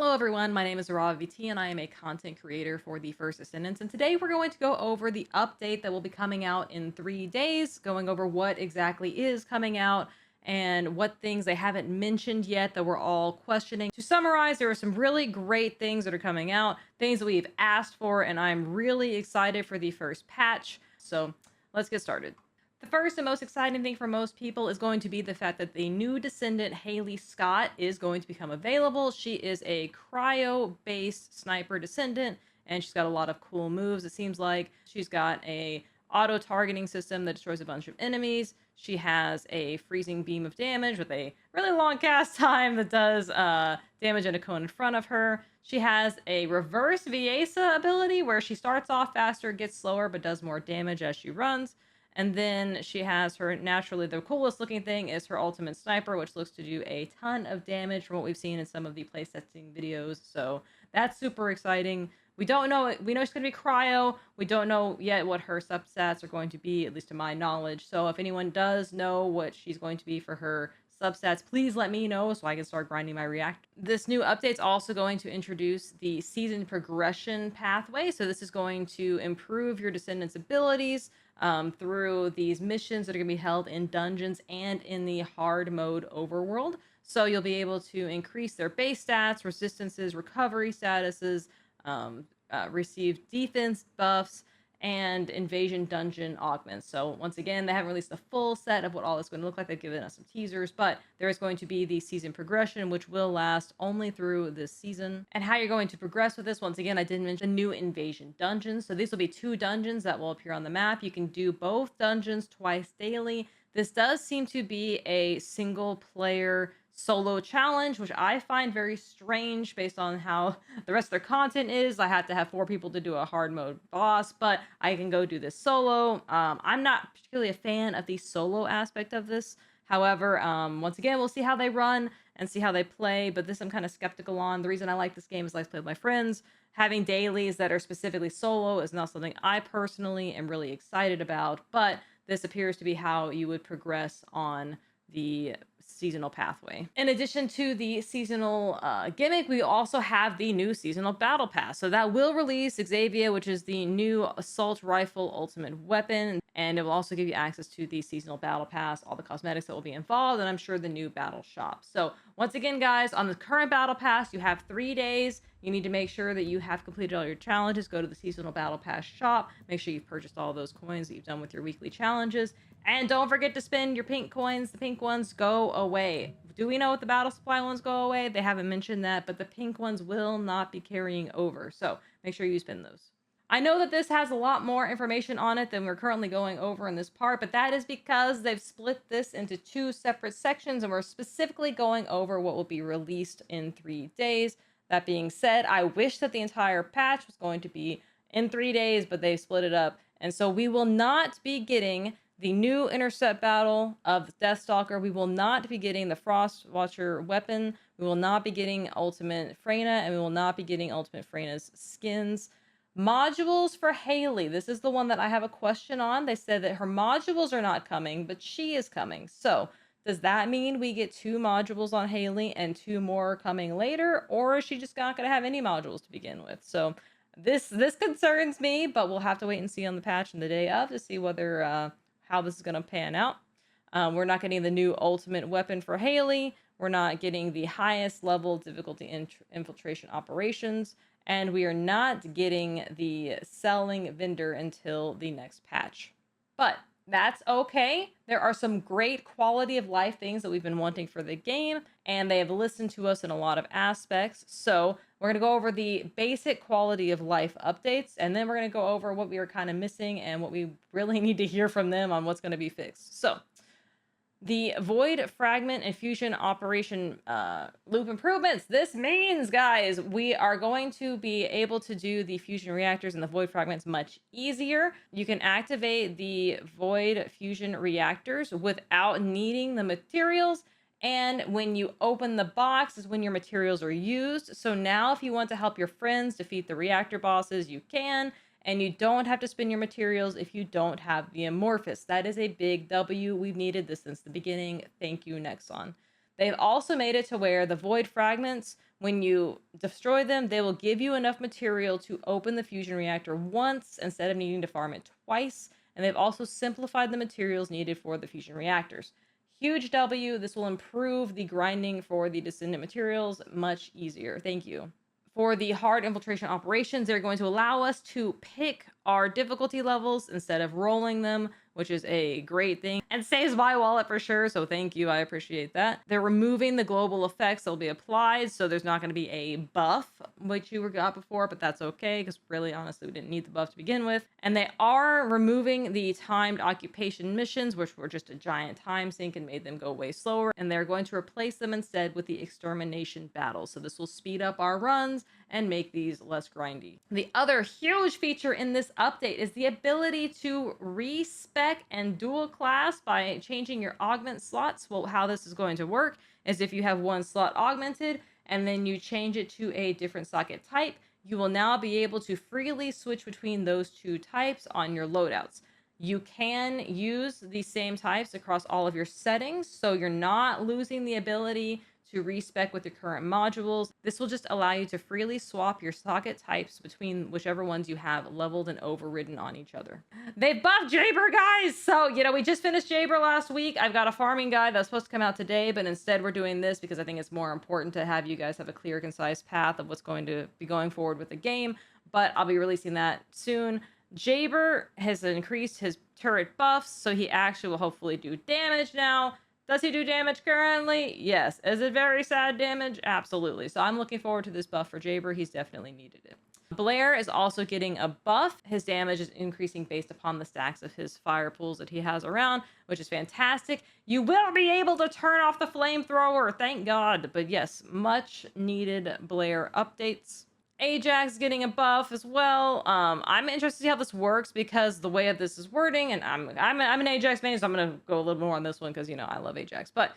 Hello everyone, my name is VT and I am a content creator for the first Descendants, and today we're going to go over the update that will be coming out in 3 days, going over what exactly is coming out and what things they haven't mentioned yet that we're all questioning. To summarize, there are some really great things that are coming out, things that we've asked for, and I'm really excited for the first patch. So let's get started. The first and most exciting thing for most people is going to be the fact that the new Descendant, Haley Scott, is going to become available. She is a cryo-based sniper Descendant, and she's got a lot of cool moves. It seems like she's got a auto-targeting system that destroys a bunch of enemies. She has a freezing beam of damage with a really long cast time that does damage in a cone in front of her. She has a reverse Viesa ability where she starts off faster, gets slower, but does more damage as she runs. And then she has her, naturally, the coolest looking thing is her ultimate sniper, which looks to do a ton of damage from what we've seen in some of the playtesting videos. So that's super exciting. We don't know, we know she's going to be cryo. We don't know yet what her substats are going to be, at least to my knowledge. So if anyone does know what she's going to be for her substats, please let me know so I can start grinding my reactor. This new update's also going to introduce the season progression pathway. So this is going to improve your Descendants' abilities through these missions that are going to be held in dungeons and in the hard mode overworld. So you'll be able to increase their base stats, resistances, recovery statuses, receive defense buffs, and invasion dungeon augments. So once again, they haven't released a full set of what all this is going to look like. They've given us some teasers, but there is going to be the season progression, which will last only through this season. And how you're going to progress with this, once again, I did mention the new invasion dungeons. So these will be 2 dungeons that will appear on the map. You can do both dungeons twice daily. This does seem to be a single player solo challenge, which I find very strange based on how the rest of their content is. I had to have 4 people to do a hard mode boss, but I can go do this solo. I'm not particularly a fan of the solo aspect of this. However, once again, we'll see how they run and see how they play, but this I'm kind of skeptical on. The reason I like this game is I like to play with my friends. Having dailies that are specifically solo is not something I personally am really excited about, but this appears to be how you would progress on the seasonal pathway. In addition to the seasonal gimmick, we also have the new seasonal battle pass. So that will release Xavier, which is the new assault rifle ultimate weapon, and it will also give you access to the seasonal battle pass, all the cosmetics that will be involved, and I'm sure the new battle shop. So once again, guys, on the current battle pass, you have 3 days. You need to make sure that you have completed all your challenges. Go to the seasonal battle pass shop. Make sure you've purchased all those coins that you've done with your weekly challenges. And don't forget to spend your pink coins. The pink ones go away. Do we know if the battle supply ones go away? They haven't mentioned that, but the pink ones will not be carrying over. So make sure you spend those. I know that this has a lot more information on it than we're currently going over in this part, but that is because they've split this into 2 separate sections, and we're specifically going over what will be released in 3 days. That being said, I wish that the entire patch was going to be in 3 days, but they split it up. And so we will not be getting the new intercept battle of the Deathstalker. We will not be getting the Frost Watcher weapon. We will not be getting Ultimate Freyna, and we will not be getting Ultimate Freyna's skins. Modules for Haley. This is the one that I have a question on. They said that her modules are not coming, but she is coming. So does that mean we get 2 modules on Haley and 2 more coming later? Or is she just not going to have any modules to begin with? So this concerns me, but we'll have to wait and see on the patch in the day of to see whether how this is going to pan out. We're not getting the new ultimate weapon for Haley. We're not getting the highest level difficulty infiltration operations. And we are not getting the selling vendor until the next patch. But that's okay. There are some great quality of life things that we've been wanting for the game, and they have listened to us in a lot of aspects. So we're going to go over the basic quality of life updates, and then we're going to go over what we were kind of missing and what we really need to hear from them on what's going to be fixed. So the Void Fragment and Fusion Operation loop improvements. This means, guys, we are going to be able to do the fusion reactors and the Void Fragments much easier. You can activate the Void Fusion reactors without needing the materials. And when you open the box is when your materials are used. So now if you want to help your friends defeat the reactor bosses, you can. And you don't have to spend your materials if you don't have the Amorphous. That is a big W. We've needed this since the beginning. Thank you, Nexon. They've also made it to where the void fragments, when you destroy them, they will give you enough material to open the fusion reactor once instead of needing to farm it twice. And they've also simplified the materials needed for the fusion reactors. Huge W. This will improve the grinding for the Descendant materials much easier. Thank you. For the hard infiltration operations, they're going to allow us to pick our difficulty levels instead of rolling them, which is a great thing and saves my wallet for sure. So thank you. I appreciate that. They're removing the global effects that will be applied. So there's not going to be a buff, which you got before, but that's okay because really, honestly, we didn't need the buff to begin with. And they are removing the timed occupation missions, which were just a giant time sink and made them go way slower. And they're going to replace them instead with the extermination battles. So this will speed up our runs and make these less grindy. The other huge feature in this update is the ability to respec and dual class by changing your augment slots. Well, how this is going to work is if you have one slot augmented and then you change it to a different socket type, you will now be able to freely switch between those two types on your loadouts. You can use the same types across all of your settings, so you're not losing the ability to respec with your current modules. This will just allow you to freely swap your socket types between whichever ones you have leveled and overridden on each other. They buffed Jaber, guys! So, we just finished Jaber last week. I've got a farming guide that's supposed to come out today, but instead we're doing this because I think it's more important to have you guys have a clear, concise path of what's going to be going forward with the game, but I'll be releasing that soon. Jaber has increased his turret buffs, so he actually will hopefully do damage now. Does he do damage currently? Yes. Is it very sad damage? Absolutely. So I'm looking forward to this buff for Jaber. He's definitely needed it. Blair is also getting a buff. His damage is increasing based upon the stacks of his fire pools that he has around, which is fantastic. You will be able to turn off the flamethrower, thank God. But yes, much needed Blair updates. Ajax getting a buff as well. I'm interested to see how this works because the way of this is wording, and I'm an Ajax main, so I'm gonna go a little more on this one because I love Ajax. But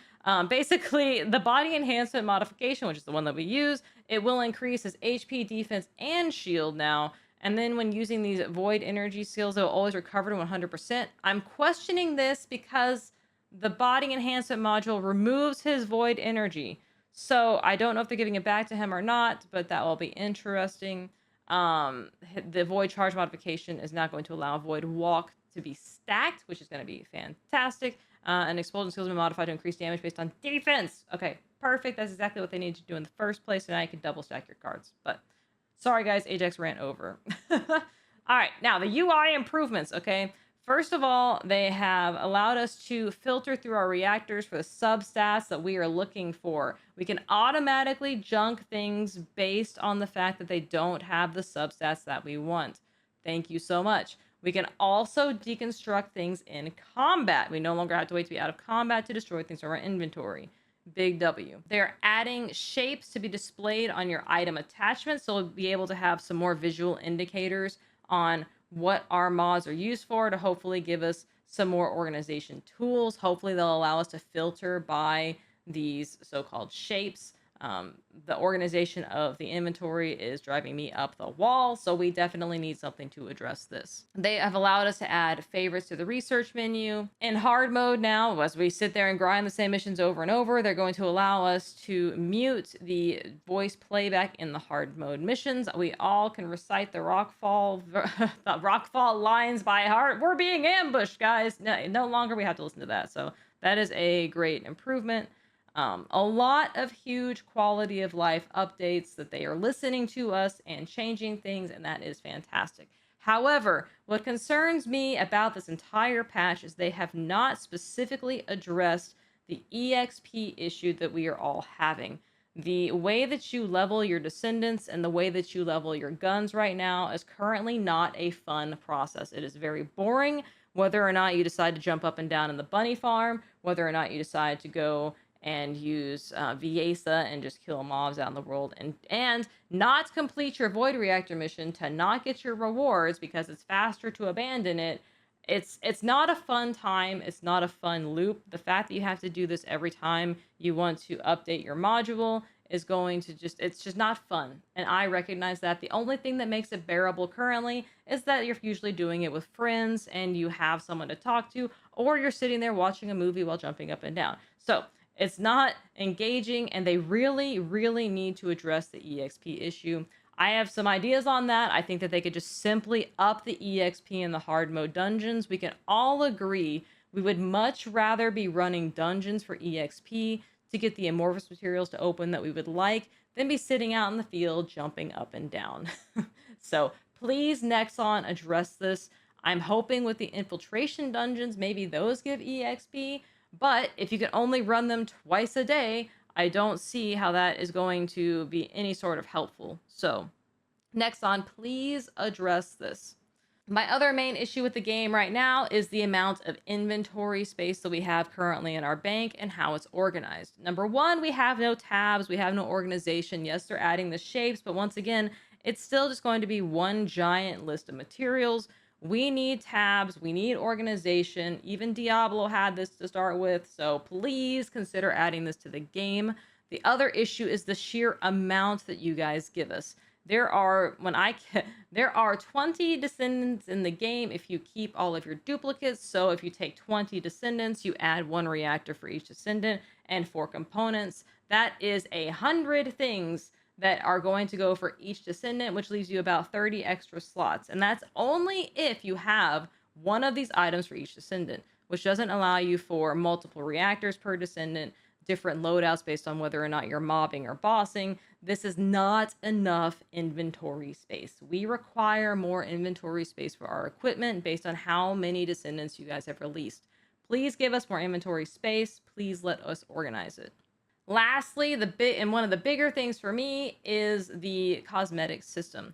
basically, the body enhancement modification, which is the one that we use, it will increase his HP, defense, and shield now. And then when using these void energy skills, they'll always recover to 100%. I'm questioning this because the body enhancement module removes his void energy. So I don't know if they're giving it back to him or not, but that will be interesting. The void charge modification is not going to allow void walk to be stacked, which is going to be fantastic. And explosion skills will be modified to increase damage based on defense. Okay, perfect. That's exactly what they need to do in the first place. And now you can double stack your cards. But sorry, guys, Ajax ran over. All right, now the UI improvements. Okay. First of all, they have allowed us to filter through our reactors for the substats that we are looking for. We can automatically junk things based on the fact that they don't have the substats that we want. Thank you so much. We can also deconstruct things in combat. We no longer have to wait to be out of combat to destroy things from our inventory. Big W. They're adding shapes to be displayed on your item attachments, so we'll be able to have some more visual indicators on what our mods are used for to hopefully give us some more organization tools. Hopefully they'll allow us to filter by these so-called shapes. The organization of the inventory is driving me up the wall, so we definitely need something to address this. They have allowed us to add favorites to the research menu. In hard mode now, as we sit there and grind the same missions over and over, they're going to allow us to mute the voice playback in the hard mode missions. We all can recite the rockfall lines by heart. We're being ambushed, guys. No longer we have to listen to that, so that is a great improvement. A lot of huge quality of life updates that they are listening to us and changing things, and that is fantastic. However, what concerns me about this entire patch is they have not specifically addressed the EXP issue that we are all having. The way that you level your Descendants and the way that you level your guns right now is currently not a fun process. It is very boring, whether or not you decide to jump up and down in the bunny farm, whether or not you decide to go and use Viesa and just kill mobs out in the world, and not complete your void reactor mission to not get your rewards because it's faster to abandon it. It's not a fun time. It's not a fun loop. The fact that you have to do this every time you want to update your module is going to it's just not fun. And I recognize that. The only thing that makes it bearable currently is that you're usually doing it with friends and you have someone to talk to, or you're sitting there watching a movie while jumping up and down. So It's not engaging, and they really, really need to address the EXP issue. I have some ideas on that. I think that they could just simply up the EXP in the hard mode dungeons. We can all agree we would much rather be running dungeons for EXP to get the amorphous materials to open that we would like than be sitting out in the field jumping up and down. So please, Nexon, address this. I'm hoping with the infiltration dungeons, maybe those give EXP. But if you can only run them twice a day, I don't see how that is going to be any sort of helpful. So, Nexon, please address this. My other main issue with the game right now is the amount of inventory space that we have currently in our bank and how it's organized. Number one, we have no tabs, we have no organization. Yes, they're adding the shapes, but once again, it's still just going to be one giant list of materials. We need tabs, we need organization. Even Diablo had this to start with, so please consider adding this to the game. The other issue is the sheer amount that you guys give us. There are 20 descendants in the game if you keep all of your duplicates. So if you take 20 descendants, you add 1 reactor for each descendant and 4 components. That is 100 things that are going to go for each descendant, which leaves you about 30 extra slots. And that's only if you have one of these items for each descendant, which doesn't allow you for multiple reactors per descendant, different loadouts based on whether or not you're mobbing or bossing. This is not enough inventory space. We require more inventory space for our equipment based on how many descendants you guys have released. Please give us more inventory space. Please let us organize it. Lastly, one of the bigger things for me is the cosmetic system.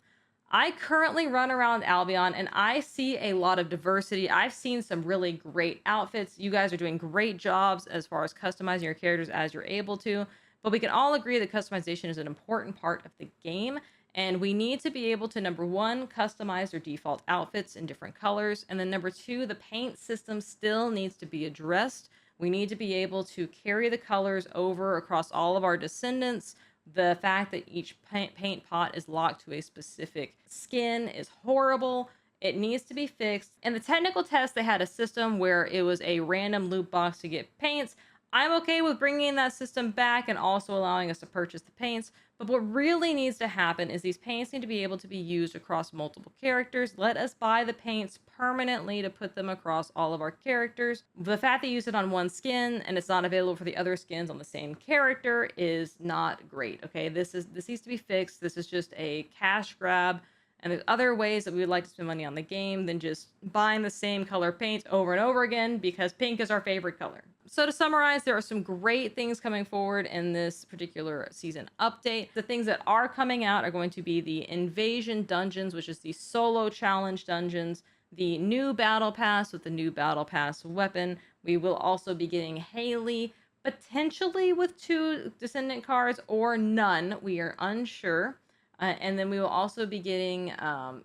I currently run around Albion and I see a lot of diversity. I've seen some really great outfits. You guys are doing great jobs as far as customizing your characters as you're able to, but we can all agree that customization is an important part of the game, and we need to be able to, number one, customize their default outfits in different colors, and then number two, the paint system still needs to be addressed. We need to be able to carry the colors over across all of our descendants. The fact that each paint pot is locked to a specific skin is horrible. It needs to be fixed. In the technical test, they had a system where it was a random loot box to get paints. I'm okay with bringing that system back and also allowing us to purchase the paints. But what really needs to happen is these paints need to be able to be used across multiple characters. Let us buy the paints permanently to put them across all of our characters. The fact that you use it on one skin and it's not available for the other skins on the same character is not great. Okay, this needs to be fixed. This is just a cash grab. And there's other ways that we would like to spend money on the game than just buying the same color paint over and over again, because pink is our favorite color. So to summarize, there are some great things coming forward in this particular season update. The things that are coming out are going to be the Invasion Dungeons, which is the solo challenge dungeons, the new Battle Pass with the new Battle Pass weapon. We will also be getting Haley, potentially with 2 Descendant cards or none. We are unsure. And then we will also be getting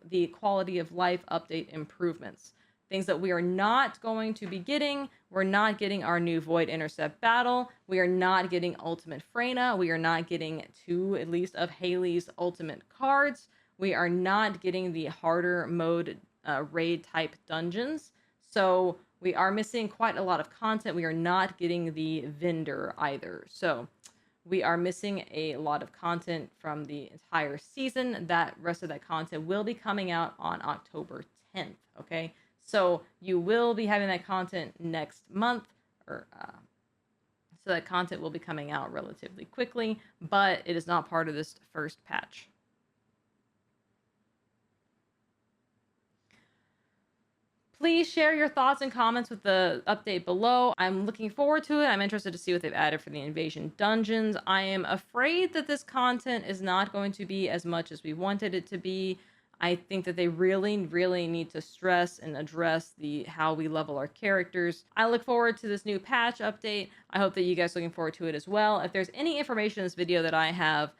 the quality of life update improvements. Things that we are not going to be getting. We're not getting our new Void Intercept battle. We are not getting Ultimate Freyna. We are not getting 2, at least, of Haley's ultimate cards. We are not getting the harder mode raid type dungeons. So we are missing quite a lot of content. We are not getting the vendor either. So we are missing a lot of content from the entire season. That rest of that content will be coming out on October 10th. Okay, so you will be having that content next month, or so that content will be coming out relatively quickly, but it is not part of this first patch. Please share your thoughts and comments with the update below. I'm looking forward to it. I'm interested to see what they've added for the Invasion Dungeons. I am afraid that this content is not going to be as much as we wanted it to be. I think that they really, really need to stress and address how we level our characters. I look forward to this new patch update. I hope that you guys are looking forward to it as well. If there's any information in this video that I have,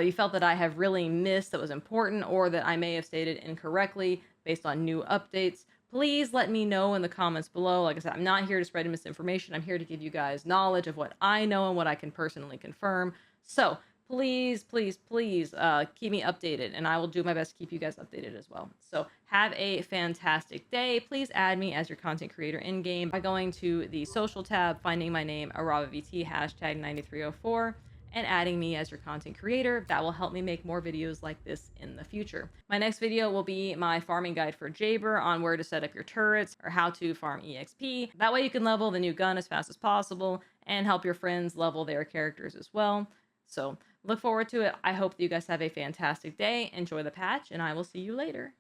you felt that I have really missed that was important, or that I may have stated incorrectly based on new updates, please let me know in the comments below. Like I said, I'm not here to spread misinformation. I'm here to give you guys knowledge of what I know and what I can personally confirm. So please, please, please keep me updated, and I will do my best to keep you guys updated as well. So have a fantastic day. Please add me as your content creator in game by going to the social tab, finding my name, AravaVT, hashtag 9304, and adding me as your content creator. That will help me make more videos like this in the future. My next video will be my farming guide for Jaber on where to set up your turrets or how to farm EXP. That way you can level the new gun as fast as possible and help your friends level their characters as well. So look forward to it. I hope that you guys have a fantastic day. Enjoy the patch, and I will see you later.